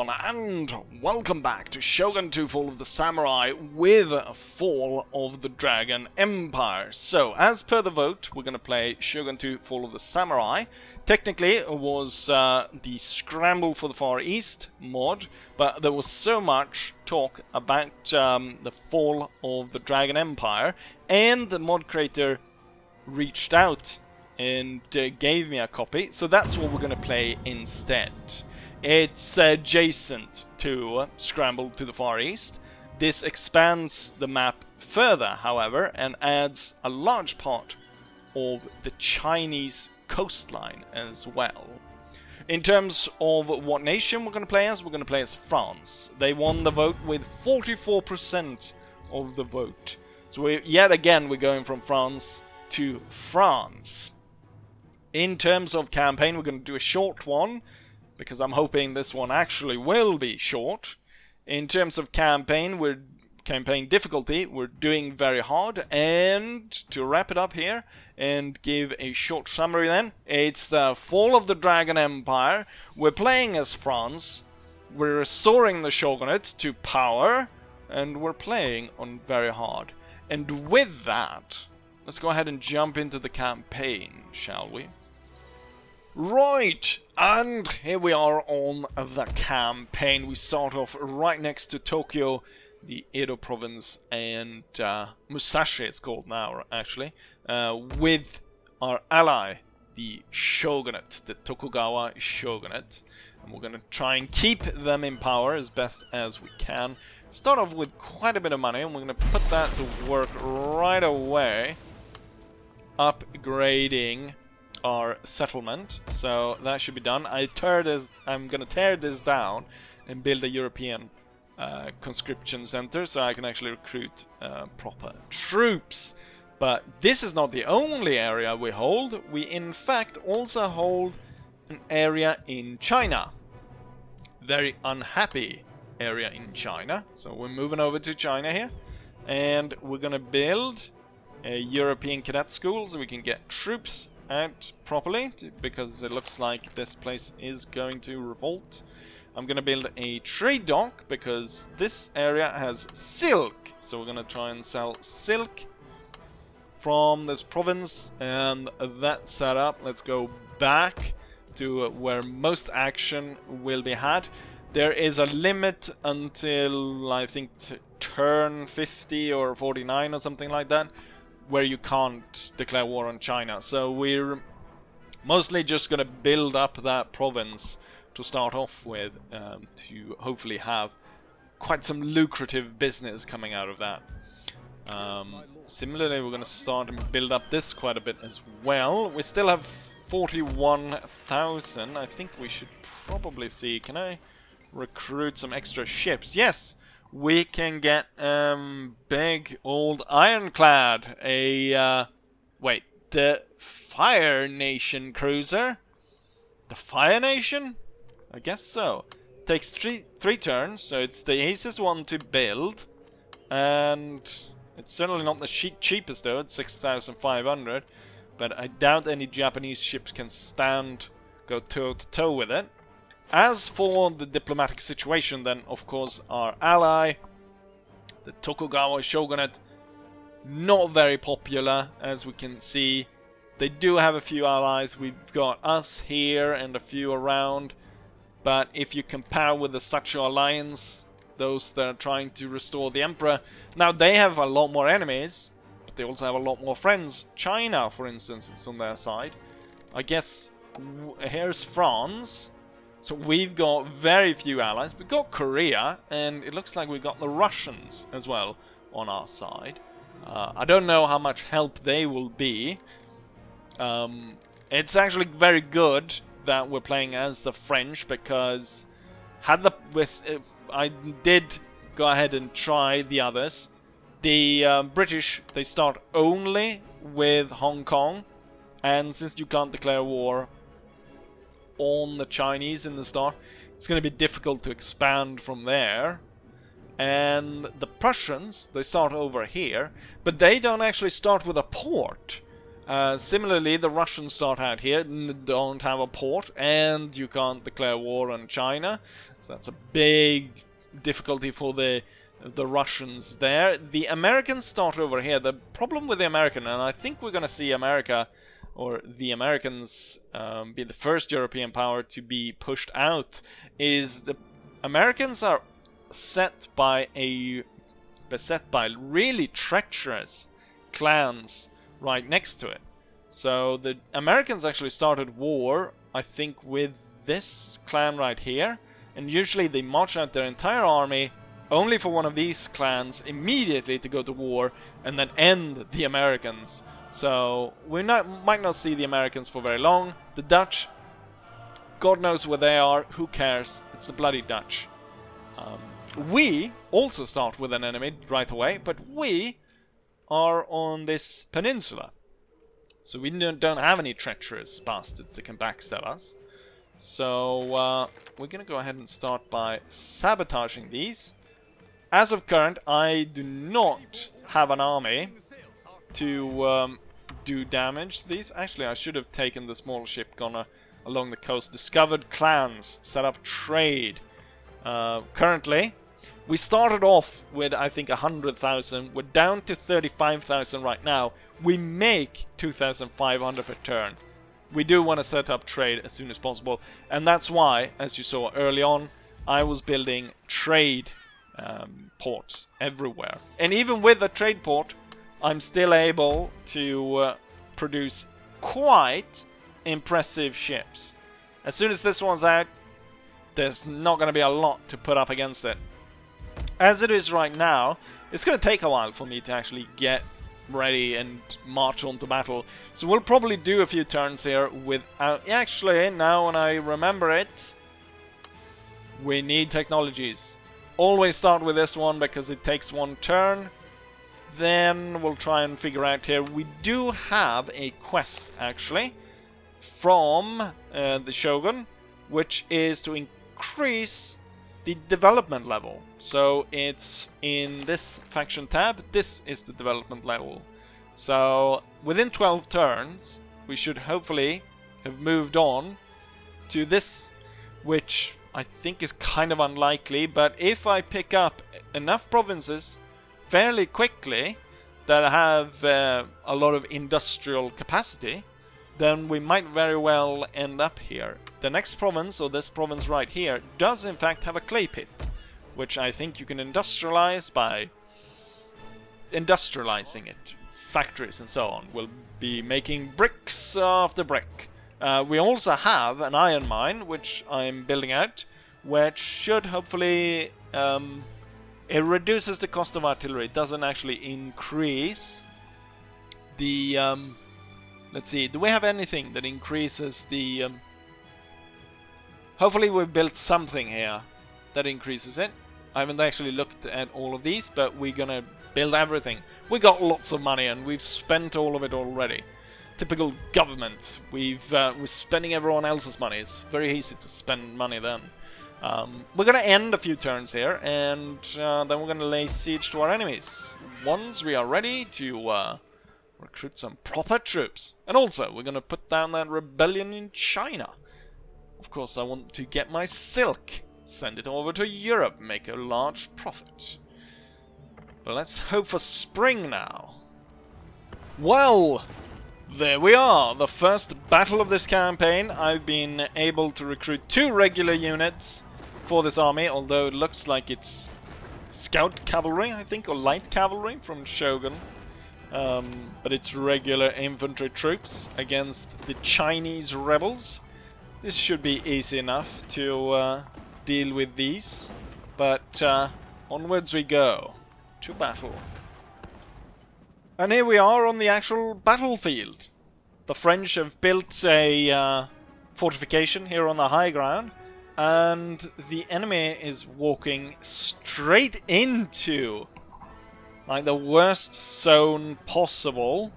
everyone, and welcome back to Shogun 2 Fall of the Samurai with Fall of the Dragon Empire. So, as per the vote, we're going to play Shogun 2 Fall of the Samurai. Technically, it was the Scramble for the Far East mod, but there was so much talk about the Fall of the Dragon Empire, and the mod creator reached out and gave me a copy, so that's what we're going to play instead. It's adjacent to Scramble to the Far East. This expands the map further, however, and adds a large part of the Chinese coastline as well. In terms of what nation we're going to play as France. They won the vote with 44% of the vote. So yet again we're going from France to France. In terms of campaign, we're going to do a short one, because I'm hoping this one actually will be short. In terms of campaign difficulty, we're doing very hard. And to wrap it up here and give a short summary then, it's the Fall of the Dragon Empire. We're playing as France. We're restoring the shogunate to power, and we're playing on very hard. And with that, let's go ahead and jump into the campaign, shall we? Right, and here we are on the campaign. We start off right next to Tokyo, the Edo province, and Musashi it's called now, actually, with our ally, the shogunate, the Tokugawa shogunate. And we're going to try and keep them in power as best as we can. Start off with quite a bit of money, and we're going to put that to work right away, upgrading our settlement, so that should be done. I'm gonna tear this down and build a European conscription center, so I can actually recruit proper troops. But this is not the only area we hold. We in fact also hold an area in China. Very unhappy area in China. So we're moving over to China here, and we're gonna build a European cadet school so we can get troops out properly, because it looks like this place is going to revolt. I'm gonna build a trade dock because this area has silk, so we're gonna try and sell silk from this province. And that set up, let's go back to where most action will be had. There is a limit until I think turn 50 or 49 or something like that, where you can't declare war on China. So we're mostly just going to build up that province to start off with, to hopefully have quite some lucrative business coming out of that. Similarly, we're going to start and build up this quite a bit as well. We still have 41,000. I think we should probably see, can I recruit some extra ships? Yes! We can get big old ironclad, the Fire Nation cruiser? The Fire Nation? I guess so. Takes three turns, so it's the easiest one to build, and it's certainly not the cheapest though, it's 6,500, but I doubt any Japanese ships can go toe to toe with it. As for the diplomatic situation, then, of course, our ally, the Tokugawa shogunate, not very popular, as we can see. They do have a few allies. We've got us here and a few around. But if you compare with the Sacho alliance, those that are trying to restore the emperor, now they have a lot more enemies, but they also have a lot more friends. China, for instance, is on their side. I guess here's France. So we've got very few allies. We've got Korea, and it looks like we've got the Russians as well on our side. I don't know how much help they will be. It's actually very good that we're playing as the French, because if I did go ahead and try the others, the British, they start only with Hong Kong, and since you can't declare war on the Chinese in the start, it's going to be difficult to expand from there. And the Prussians, they start over here, but they don't actually start with a port. Similarly, the Russians start out here, don't have a port, and you can't declare war on China. So that's a big difficulty for the Russians there. The Americans start over here. The problem with the American, and I think we're going to see America, or the Americans, be the first European power to be pushed out, is the Americans are beset by really treacherous clans right next to it. So the Americans actually started war, I think, with this clan right here, and usually they march out their entire army only for one of these clans immediately to go to war and then end the Americans. So we might not see the Americans for very long. The Dutch, God knows where they are, who cares, it's the bloody Dutch. We also start with an enemy right away, but we are on this peninsula. So we don't have any treacherous bastards that can backstab us. So we're going to go ahead and start by sabotaging these. As of current, I do not have an army to do damage to these. Actually, I should have taken the small ship, gone along the coast. Discovered clans, set up trade. Currently, we started off with, I think, 100,000. We're down to 35,000 right now. We make 2,500 per turn. We do want to set up trade as soon as possible. And that's why, as you saw early on, I was building trade ports everywhere. And even with a trade port, I'm still able to produce quite impressive ships. As soon as this one's out, there's not going to be a lot to put up against it. As it is right now, it's going to take a while for me to actually get ready and march on to battle. So we'll probably do a few turns here without... Actually, now when I remember it, we need technologies. Always start with this one because it takes one turn. Then we'll try and figure out here. We do have a quest, actually, from the Shogun, which is to increase the development level. So it's in this faction tab. This is the development level. So within 12 turns, we should hopefully have moved on to this, which I think is kind of unlikely. But if I pick up enough provinces fairly quickly that have a lot of industrial capacity, then we might very well end up here. The next province, or this province right here, does in fact have a clay pit, which I think you can industrialize by industrializing it. Factories and so on. We'll be making bricks after brick. We also have an iron mine, which I'm building out, which should hopefully... it reduces the cost of artillery. It doesn't actually increase the... let's see, do we have anything that increases the... Hopefully we've built something here that increases it. I haven't actually looked at all of these, but we're gonna build everything. We got lots of money and we've spent all of it already. Typical government. We're spending everyone else's money. It's very easy to spend money then. We're gonna end a few turns here, and then we're gonna lay siege to our enemies. Once we are ready to recruit some proper troops. And also, we're gonna put down that rebellion in China. Of course, I want to get my silk, send it over to Europe, make a large profit. But let's hope for spring now. Well, there we are, the first battle of this campaign. I've been able to recruit 2 regular units for this army, although it looks like it's scout cavalry, I think, or light cavalry from Shogun. But it's regular infantry troops against the Chinese rebels. This should be easy enough to deal with these. But onwards we go to battle. And here we are on the actual battlefield. The French have built a fortification here on the high ground, and the enemy is walking straight into like the worst zone possible.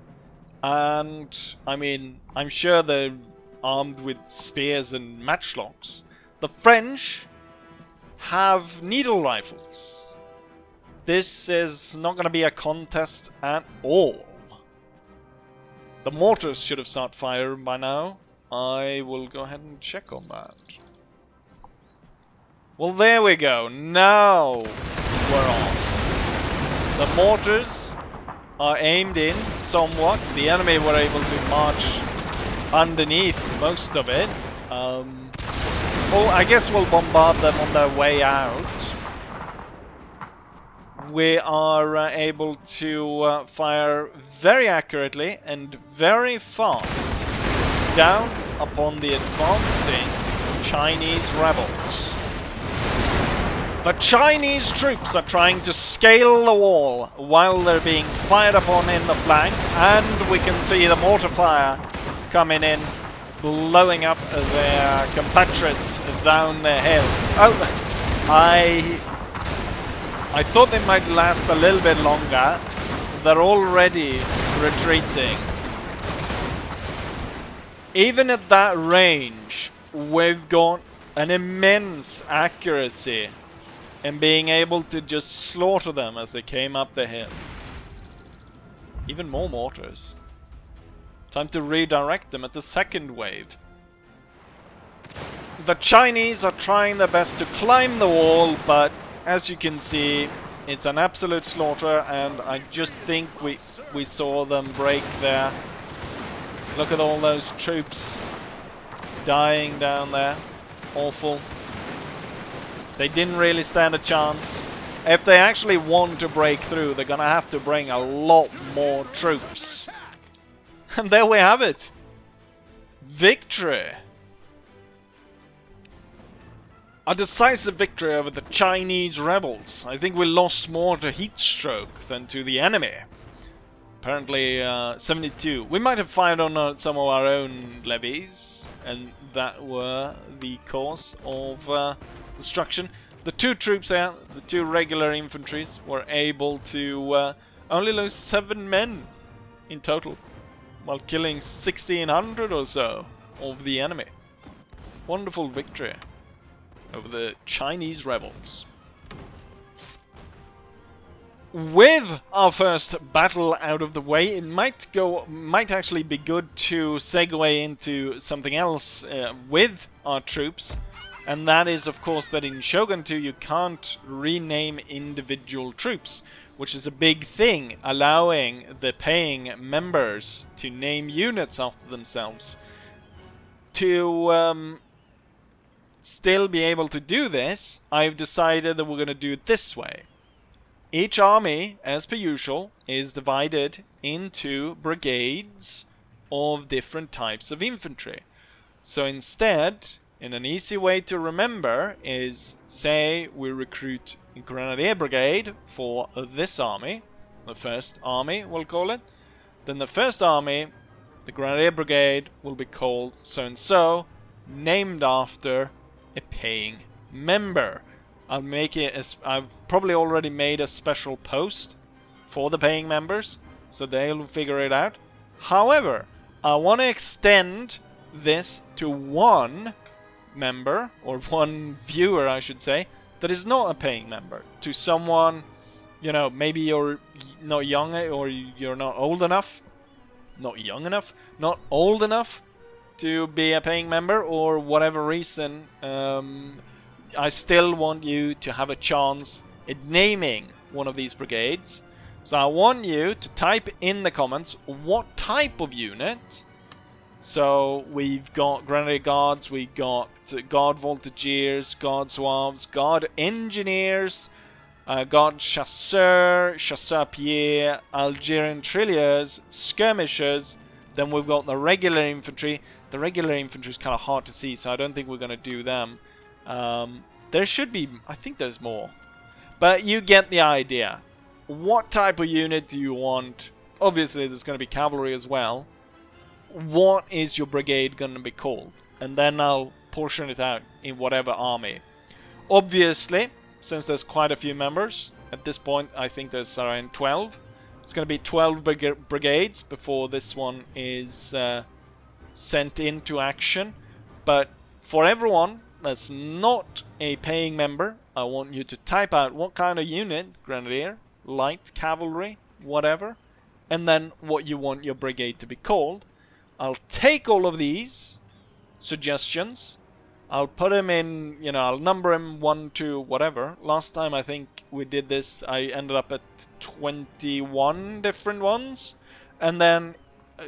And I mean, I'm sure they're armed with spears and matchlocks. The French have needle rifles. This is not going to be a contest at all. The mortars should have started firing by now. I will go ahead and check on that. Well, there we go. Now we're on. The mortars are aimed in somewhat. The enemy were able to march underneath most of it. Well, I guess we'll bombard them on their way out. We are able to fire very accurately and very fast down upon the advancing Chinese rebels. The Chinese troops are trying to scale the wall while they're being fired upon in the flank, and we can see the mortar fire coming in, blowing up their compatriots down the hill. Oh, I thought they might last a little bit longer. They're already retreating. Even at that range, we've got an immense accuracy in being able to just slaughter them as they came up the hill. Even more mortars. Time to redirect them at the second wave. The Chinese are trying their best to climb the wall, but as you can see, it's an absolute slaughter, and I just think we saw them break there. Look at all those troops dying down there. Awful. They didn't really stand a chance. If they actually want to break through, they're gonna have to bring a lot more troops. And there we have it. Victory. A decisive victory over the Chinese rebels. I think we lost more to heat stroke than to the enemy. Apparently 72. We might have fired on some of our own levies, and that were the cause of destruction. The two troops there, the two regular infantries, were able to only lose 7 men in total, while killing 1,600 or so of the enemy. Wonderful victory over the Chinese rebels. With our first battle out of the way, it might actually be good to segue into something else with our troops, and that is, of course, that in Shogun 2 you can't rename individual troops, which is a big thing, allowing the paying members to name units after themselves. To still be able to do this, I've decided that we're going to do it this way. Each army, as per usual, is divided into brigades of different types of infantry. So instead, in an easy way to remember is, say we recruit a Grenadier Brigade for this army, the first army we'll call it, then the first army, the Grenadier Brigade, will be called so-and-so, named after a paying member. I'll make it as I've probably already made a special post for the paying members, so they'll figure it out. However, I want to extend this to one member, or one viewer I should say, that is not a paying member. To someone, you know, maybe you're not young, or you're not old enough, not young enough, not old enough to be a paying member, or whatever reason. I still want you to have a chance at naming one of these brigades. So I want you to type in the comments what type of unit. So we've got Grenadier Guards, we got Guard Voltigeurs, Guard Zouaves, Guard Engineers, Guard Chasseurs, Chasseurs Pied, Algerian Trilliers, Skirmishers. Then we've got the regular infantry. The regular infantry is kind of hard to see, so I don't think we're going to do them. There should be, I think there's more. But you get the idea. What type of unit do you want? Obviously there's going to be cavalry as well. What is your brigade going to be called? And then I'll portion it out in whatever army. Obviously, since there's quite a few members, at this point I think there's around 12. It's going to be 12 brigades before this one is sent into action. But for everyone that's not a paying member, I want you to type out what kind of unit, Grenadier, light cavalry, whatever, and then what you want your brigade to be called. I'll take all of these suggestions. I'll put them in, you know, I'll number them 1 to whatever. Last time I think we did this, I ended up at 21 different ones. And then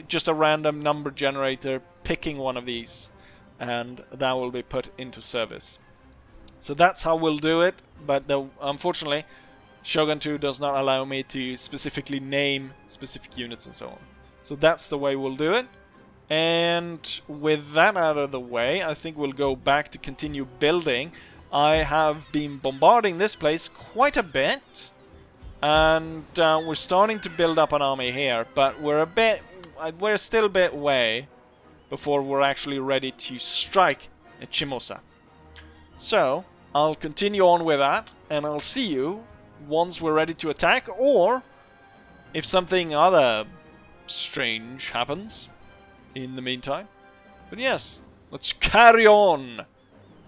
just a random number generator picking one of these. And that will be put into service. So that's how we'll do it. But unfortunately, Shogun 2 does not allow me to specifically name specific units and so on. So that's the way we'll do it. And with that out of the way, I think we'll go back to continue building. I have been bombarding this place quite a bit. And we're starting to build up an army here. But we're still a bit away before we're actually ready to strike at Shimosa. So, I'll continue on with that. And I'll see you once we're ready to attack. Or if something other strange happens in the meantime. But yes, let's carry on.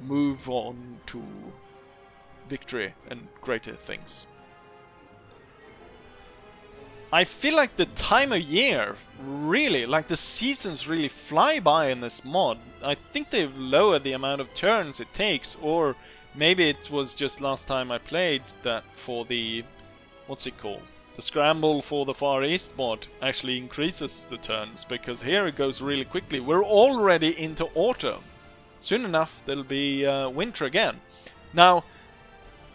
Move on to victory and greater things. I feel like the time of year, really, like the seasons really fly by in this mod. I think they've lowered the amount of turns it takes, or maybe it was just last time I played that for the, what's it called? The Scramble for the Far East mod actually increases the turns, because here it goes really quickly. We're already into autumn. Soon enough there'll be winter again. Now,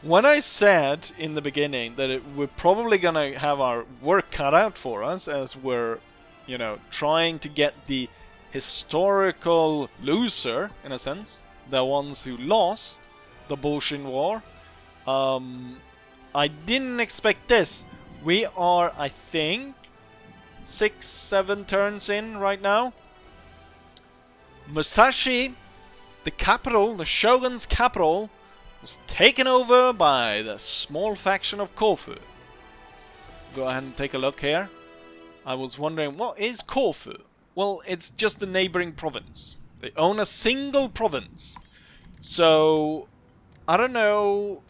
when I said in the beginning that we're probably gonna have our work cut out for us as we're, you know, trying to get the historical loser, in a sense, the ones who lost the Boshin War, I didn't expect this. We are, I think, 6-7 turns in right now. Musashi, the capital, the Shogun's capital, was taken over by the small faction of Kofu. Go ahead and take a look here. I was wondering, what is Kofu? Well, it's just the neighboring province. They own a single province. So, I don't know,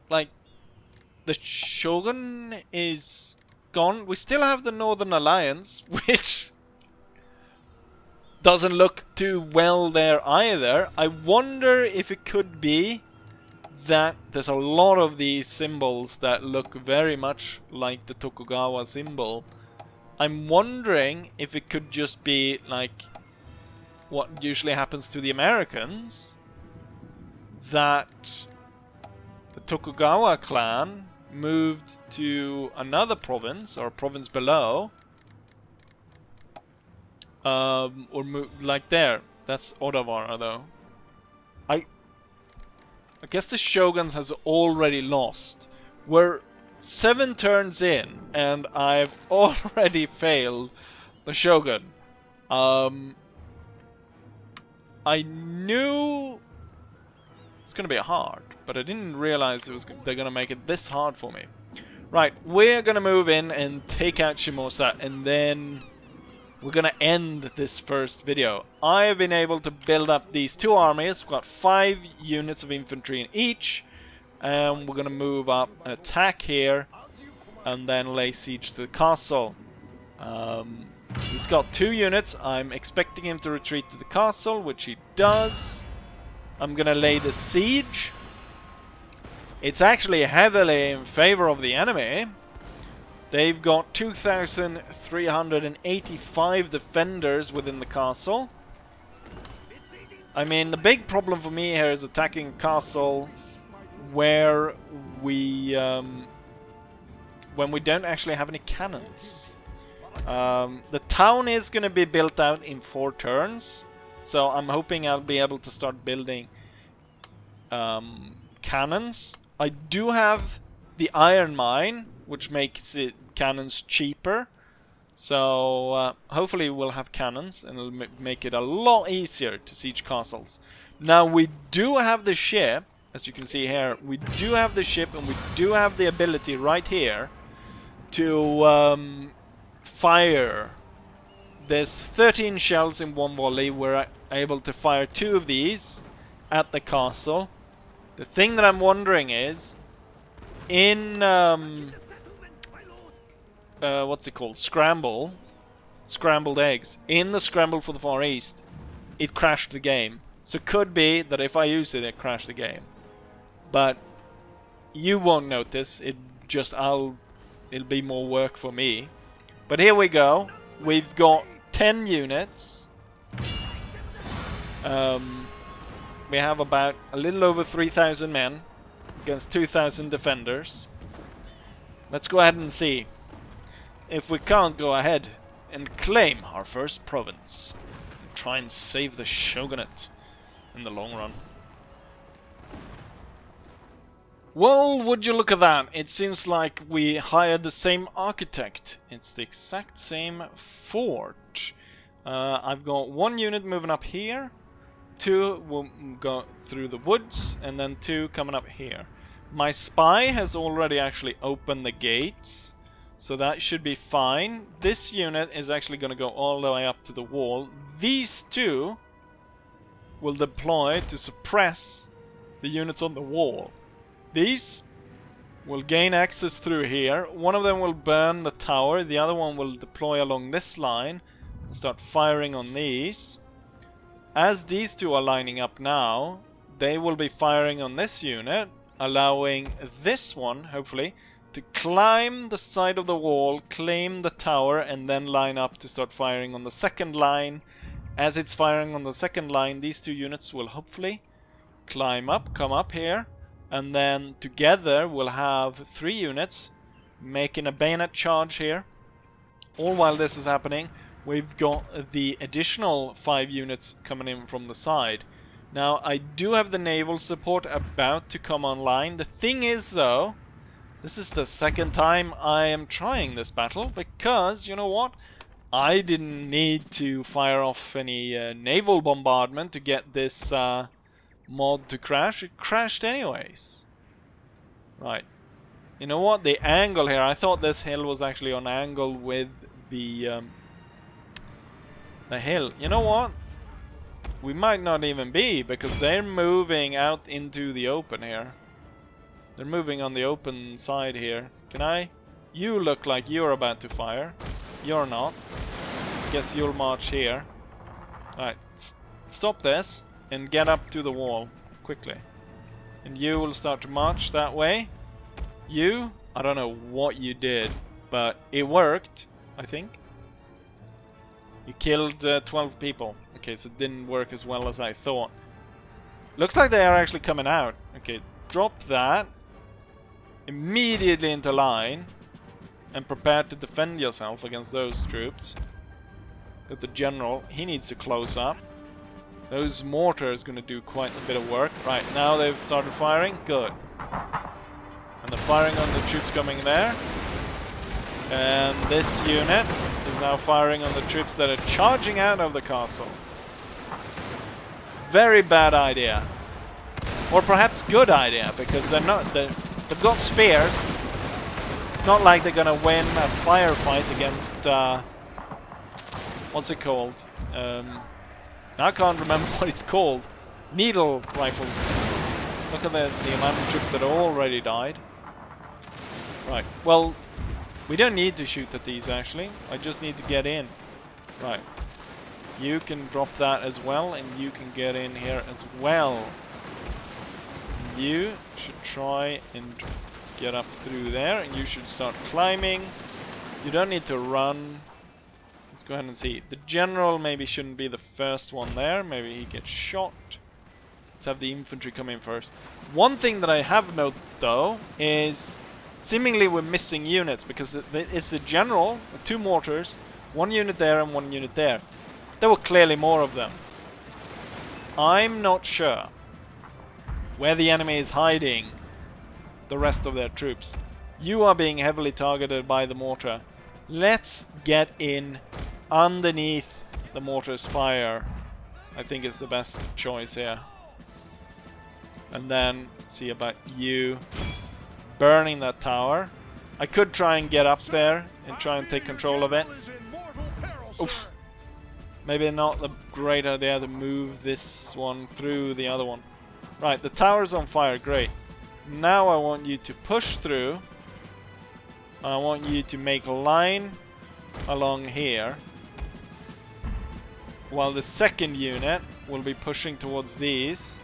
like, the Shogun is gone. We still have the Northern Alliance, which doesn't look too well there either. I wonder if it could be that there's a lot of these symbols that look very much like the Tokugawa symbol. I'm wondering if it could just be like what usually happens to the Americans, that the Tokugawa clan moved to another province, or a province below, or like there. That's Odawara, though. I guess the Shoguns has already lost. We're 7 turns in, and I've already failed the Shogun. I knew it's gonna be hard, but I didn't realize they're gonna make it this hard for me. Right, we're gonna move in and take out Shimosa, and then we're gonna end this first video. I have been able to build up these 2 armies. We've got 5 units of infantry in each, and we're gonna move up and attack here, and then lay siege to the castle. He's got 2 units. I'm expecting him to retreat to the castle, which he does. I'm gonna lay the siege. It's actually heavily in favor of the enemy. They've got 2,385 defenders within the castle. I mean, the big problem for me here is attacking castle where we when we don't actually have any cannons. The town is going to be built out in 4 turns, so I'm hoping I'll be able to start building cannons. I do have the iron mine, which makes cannons cheaper. So hopefully we'll have cannons, and it'll make it a lot easier to siege castles. Now we do have the ship, as you can see here. We do have the ship, and we do have the ability right here to fire. There's 13 shells in 1 volley. We're able to fire 2 of these at the castle. The thing that I'm wondering is, in what's it called? Scrambled eggs in the scramble for the Far East, it crashed the game. So it could be that if I use it, it crashed the game. But you won't notice. It'll be more work for me. But here we go. We've got 10 units. We have about a little over 3,000 men against 2,000 defenders. Let's go ahead and see if we can't go ahead and claim our first province. Try and save the shogunate in the long run. Well, would you look at that? It seems like we hired the same architect. It's the exact same fort. I've got 1 unit moving up here, 2 will go through the woods, and then 2 coming up here. My spy has already actually opened the gates, so that should be fine. This unit is actually going to go all the way up to the wall. These 2 will deploy to suppress the units on the wall. These will gain access through here. One of them will burn the tower, the other one will deploy along this line and start firing on these. As these 2 are lining up now, they will be firing on this unit, allowing this one, hopefully, to climb the side of the wall, claim the tower, and then line up to start firing on the second line. As it's firing on the second line, these 2 units will hopefully climb up, come up here, and then together we'll have 3 units making a bayonet charge here. All while this is happening, we've got the additional 5 units coming in from the side. Now, I do have the naval support about to come online. The thing is, though, this is the second time I am trying this battle, because, you know what? I didn't need to fire off any naval bombardment to get this mod to crash. It crashed anyways. Right. You know what? The angle here, I thought this hill was actually on angle with the hill. You know what? We might not even be, because they're moving out into the open here. They're moving on the open side here. Can I? You look like you're about to fire. You're not. Guess you'll march here. Alright, stop this and get up to the wall quickly. And you will start to march that way. You, I don't know what you did, but it worked, I think. You killed 12 people. Okay, so it didn't work as well as I thought. Looks like they are actually coming out. Okay, drop that. Immediately into line. And prepare to defend yourself against those troops. With the general, he needs to close up. Those mortars going to do quite a bit of work. Right, now they've started firing. Good. And the firing on the troops coming there. And this unit is now firing on the troops that are charging out of the castle. Very bad idea. Or perhaps good idea, because they've got spears. It's not like they're gonna win a firefight against what's it called? I can't remember what it's called. Needle rifles. Look at the amount of troops that already died. Right, well, we don't need to shoot at these actually. I just need to get in. Right. You can drop that as well, and you can get in here as well. You should try and get up through there, and you should start climbing. You don't need to run. Let's go ahead and see. The general maybe shouldn't be the first one there. Maybe he gets shot. Let's have the infantry come in first. One thing that I have noted, though, is seemingly we're missing units, because it's the general, 2 mortars, 1 unit there and 1 unit there. There were clearly more of them. I'm not sure where the enemy is hiding the rest of their troops. You are being heavily targeted by the mortar. Let's get in underneath the mortar's fire. I think is the best choice here. And then see about you burning that tower. I could try and get up there and try and take control of it. Oof. Maybe not a great idea to move this one through the other one. Right, the tower's on fire, great. Now I want you to push through I want you to make a line along here, while the second unit will be pushing towards these.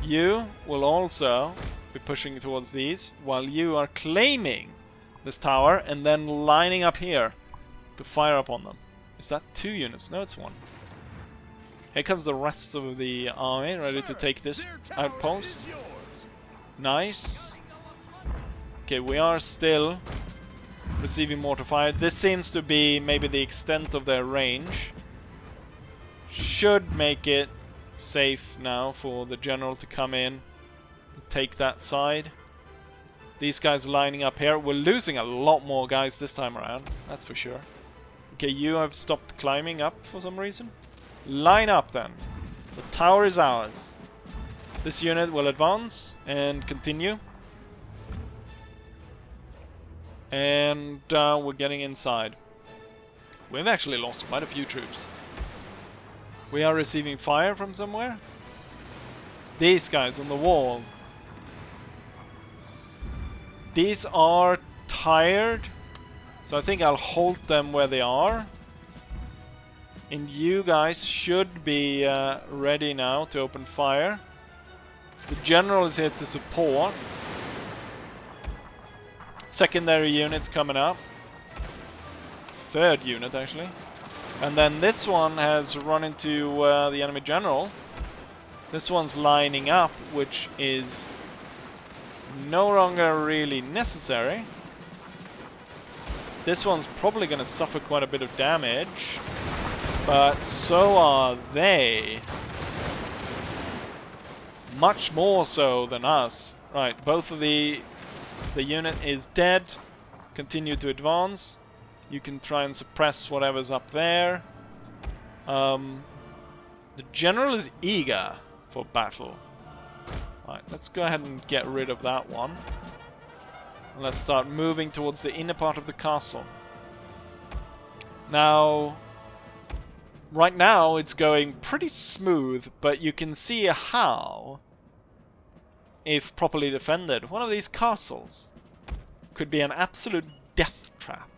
You will also be pushing towards these, while you are claiming this tower and then lining up here to fire upon them. Is that 2 units? No, it's 1. Here comes the rest of the army, ready to take this outpost. Nice. Okay, we are still receiving mortar fire. This seems to be maybe the extent of their range. Should make it safe now for the general to come in and take that side. These guys lining up here. We're losing a lot more guys this time around, that's for sure. Okay, you have stopped climbing up for some reason. Line up then. The tower is ours. This unit will advance and continue. And we're getting inside. We've actually lost quite a few troops. We are receiving fire from somewhere. These guys on the wall. These are tired, so I think I'll hold them where they are. And you guys should be ready now to open fire. The general is here to support. Secondary units coming up. Third unit, actually. And then this one has run into the enemy general. This one's lining up, which is no longer really necessary. This one's probably going to suffer quite a bit of damage, but so are they. Much more so than us. Right, both of the unit is dead. Continue to advance. You can try and suppress whatever's up there. The general is eager for battle. Right, let's go ahead and get rid of that one. And let's start moving towards the inner part of the castle. Now, right now it's going pretty smooth, but you can see how, if properly defended, one of these castles could be an absolute death trap.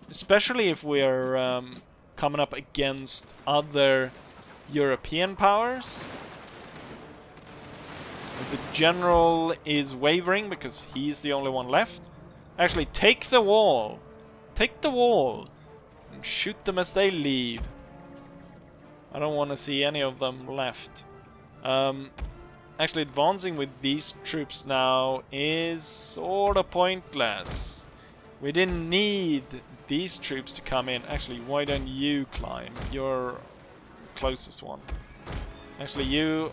Especially if we're coming up against other European powers. The general is wavering because he's the only one left. Actually, take the wall. Take the wall. And shoot them as they leave. I don't want to see any of them left. Actually, advancing with these troops now is sort of pointless. We didn't need these troops to come in. Actually, why don't you climb? You're closest one. Actually, you...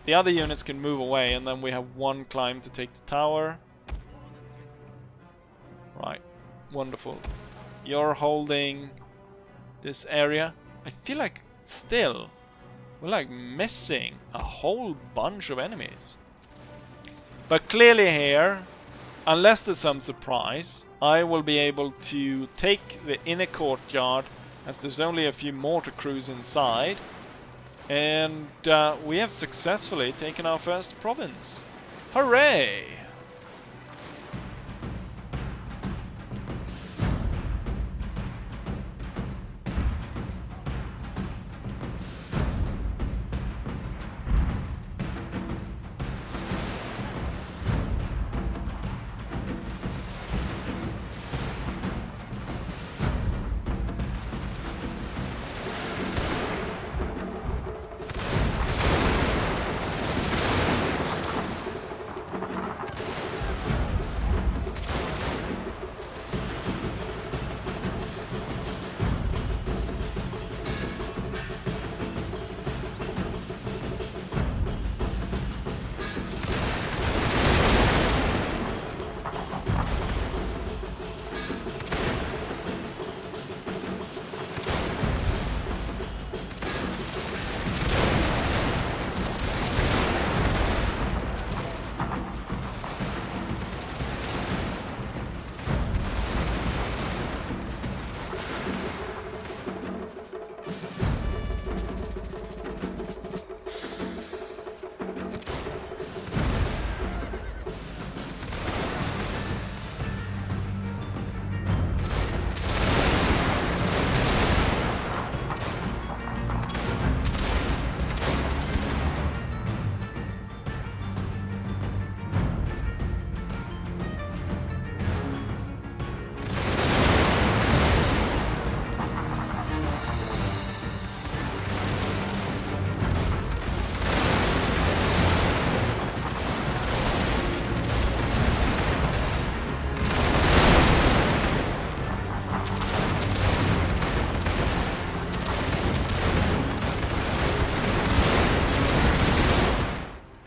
The other units can move away, and then we have one climb to take the tower. Right. Wonderful. You're holding this area. I feel like still we're like missing a whole bunch of enemies. But clearly here, unless there's some surprise, I will be able to take the inner courtyard, as there's only a few mortar crews inside. And we have successfully taken our first province. Hooray!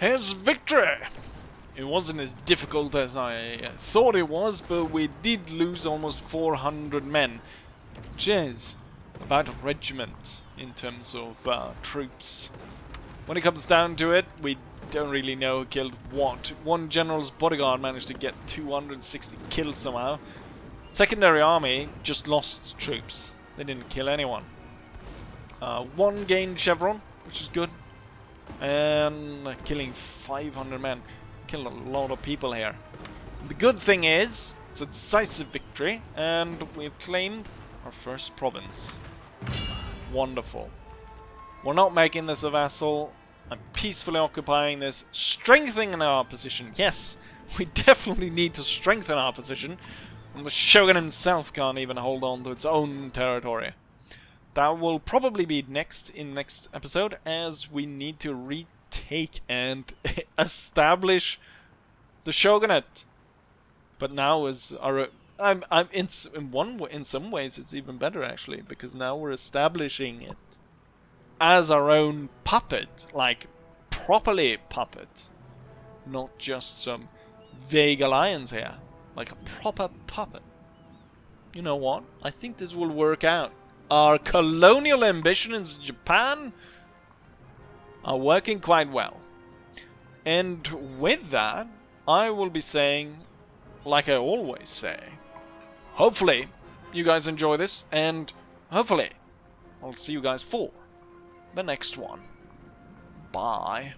Here's victory! It wasn't as difficult as I thought it was, but we did lose almost 400 men, which is about a regiment in terms of troops. When it comes down to it, we don't really know who killed what. One general's bodyguard managed to get 260 kills somehow. Secondary army just lost troops. They didn't kill anyone. One gained chevron, which is good. And killing 500 men. Killed a lot of people here. The good thing is, it's a decisive victory, and we've claimed our first province. Wonderful. We're not making this a vassal. I'm peacefully occupying this, strengthening our position. Yes, we definitely need to strengthen our position. And the Shogun himself can't even hold on to its own territory. That will probably be next episode, as we need to retake and establish the shogunate. But now is our in some ways it's even better actually, because now we're establishing it as our own puppet, like properly puppet, not just some vague alliance here, like a proper puppet. You know what? I think this will work out. Our colonial ambitions in Japan are working quite well. And with that, I will be saying, like I always say, hopefully you guys enjoy this, and hopefully I'll see you guys for the next one. Bye.